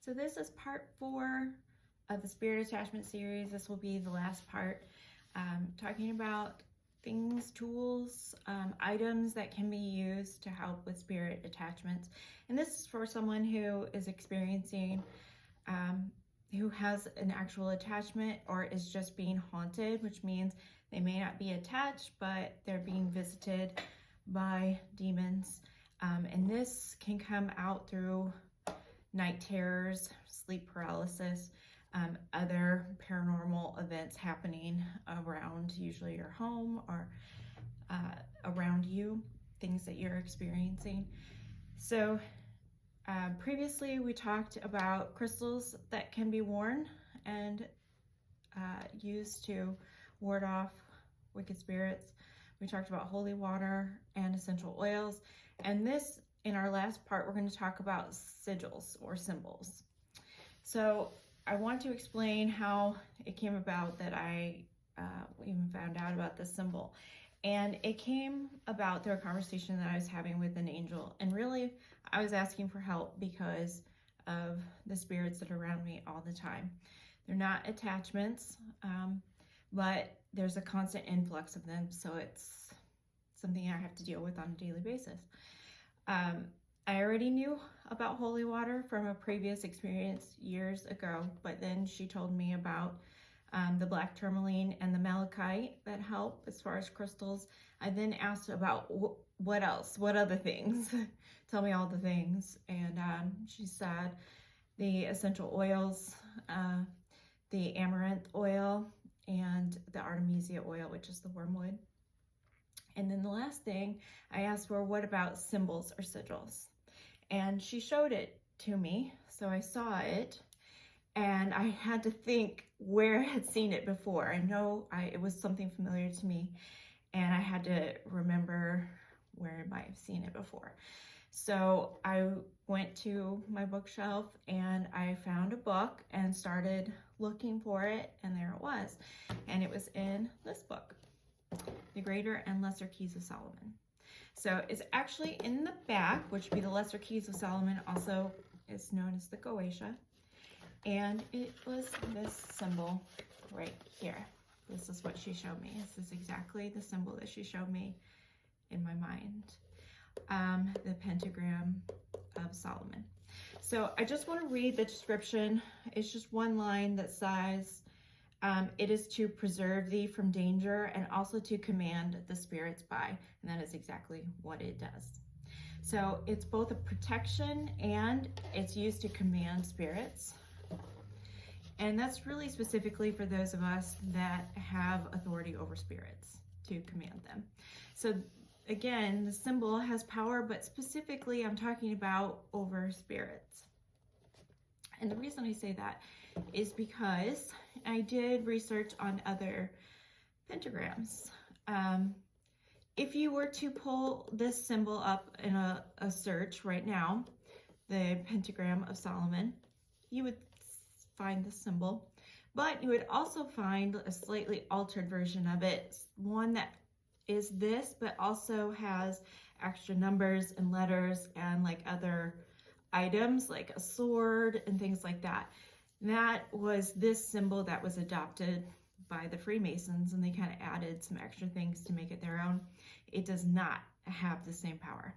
So this is part 4 of the spirit attachment series. This will be the last part, talking about things, tools, items that can be used to help with spirit attachments. And this is for someone who is experiencing, who has an actual attachment or is just being haunted, which means they may not be attached, but they're being visited by demons. And this can come out through night terrors, sleep paralysis, other paranormal events happening around, usually your home or around you, things that you're experiencing. So previously we talked about crystals that can be worn and used to ward off wicked spirits. We talked about holy water and essential oils. And this, in our last part, we're going to talk about sigils or symbols. So I want to explain how it came about that I even found out about this symbol. And it came about through a conversation that I was having with an angel. And really, I was asking for help because of the spirits that are around me all the time. They're not attachments, but there's a constant influx of them. So it's something I have to deal with on a daily basis. I already knew about holy water from a previous experience years ago, but then she told me about the black tourmaline and the malachite that help as far as crystals. I then asked about what else, what other things? Tell me all the things. And she said the essential oils, the amaranth oil, and the artemisia oil, which is the wormwood. And then the last thing I asked for, what about symbols or sigils? And she showed it to me, so I saw it, and I had to think where I had seen it before. I know it was something familiar to me, and I had to remember where I might have seen it before. So I went to my bookshelf and I found a book and started looking for it, and there it was. And it was in this book, The Greater and Lesser Keys of Solomon. So it's actually in the back, which would be the Lesser Keys of Solomon, also is known as the Goetia. And it was this symbol right here. This is what she showed me. This is exactly the symbol that she showed me in my mind. The pentagram of Solomon. So I just want to read the description. It's just one line that says, it is to preserve thee from danger and also to command the spirits by. And that is exactly what it does. So it's both a protection and it's used to command spirits. And that's really specifically for those of us that have authority over spirits, to command them. So again, the symbol has power, but specifically I'm talking about over spirits. And the reason I say that is because I did research on other pentagrams. If you were to pull this symbol up in a search right now, the pentagram of Solomon, you would find the symbol, but you would also find a slightly altered version of it, one that is this, but also has extra numbers and letters and like other items like a sword and things like that. That was this symbol that was adopted by the Freemasons, and they kind of added some extra things to make it their own. It does not have the same power.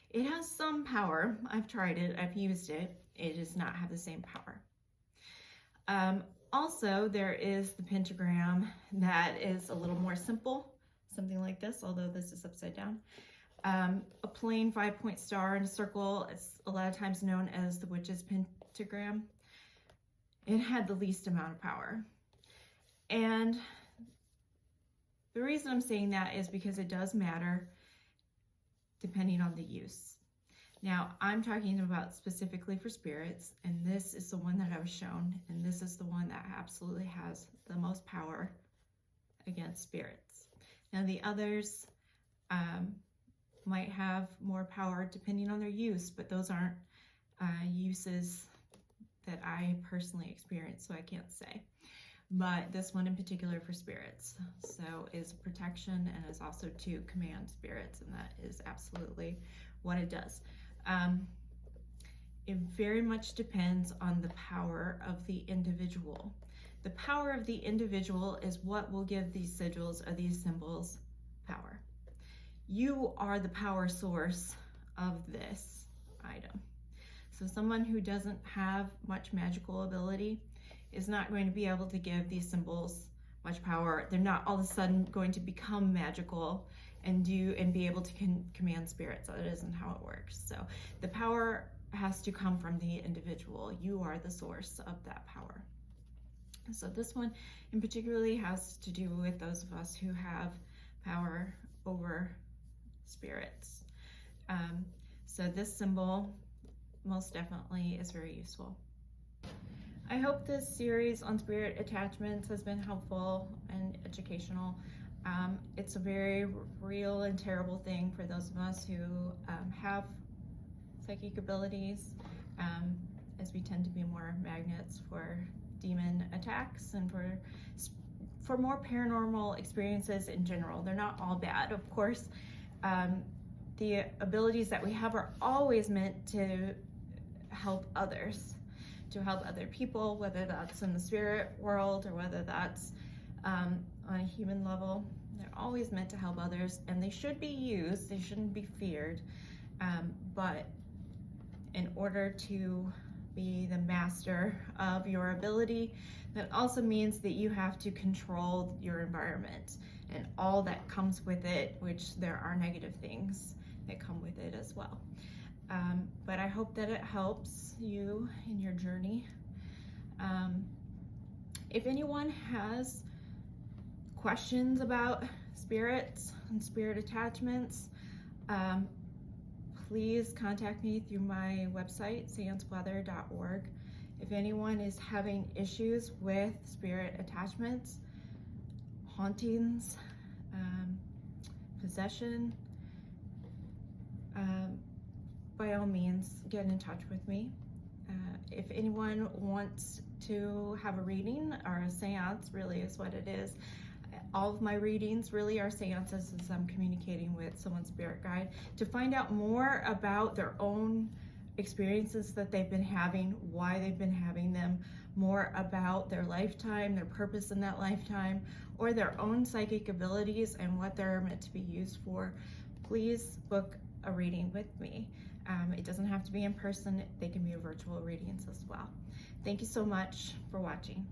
It has some power. I've tried it, I've used it. It does not have the same power. Also, there is the pentagram that is a little more simple, something like this, although this is upside down. A plain 5-point star in a circle. It's a lot of times known as the witch's pentagram. It had the least amount of power. And the reason I'm saying that is because it does matter depending on the use. Now, I'm talking about specifically for spirits, and this is the one that I was shown, and this is the one that absolutely has the most power against spirits. Now, the others might have more power depending on their use, but those aren't uses that I personally experienced, so I can't say. But this one in particular for spirits, so is protection and is also to command spirits, and that is absolutely what it does. it very much depends on the power of the individual. The power of the individual is what will give these sigils or these symbols power. You are the power source of this item. So someone who doesn't have much magical ability is not going to be able to give these symbols much power. They're not all of a sudden going to become magical and be able to command spirits. That isn't how it works. So the power has to come from the individual. You are the source of that power. So this one in particularly has to do with those of us who have power over spirits. So this symbol most definitely is very useful. I hope this series on spirit attachments has been helpful and educational. It's a very real and terrible thing for those of us who have psychic abilities, as we tend to be more magnets for demon attacks and for more paranormal experiences in general. They're not all bad, of course. The abilities that we have are always meant to help others, to help other people, whether that's in the spirit world or whether that's on a human level. They're always meant to help others, and they should be used. They shouldn't be feared. But in order to be the master of your ability, that also means that you have to control your environment and all that comes with it, which there are negative things that come with it as well. But I hope that it helps you in your journey. If anyone has questions about spirits and spirit attachments, please contact me through my website, seanceweather.org. If anyone is having issues with spirit attachments, hauntings, possession, by all means, get in touch with me. If anyone wants to have a reading or a seance, really is what it is. All of my readings really are seances as I'm communicating with someone's spirit guide to find out more about their own experiences that they've been having, why they've been having them, more about their lifetime, their purpose in that lifetime, or their own psychic abilities and what they're meant to be used for. Please book a reading with me. It doesn't have to be in person. They can be virtual readings as well. Thank you so much for watching.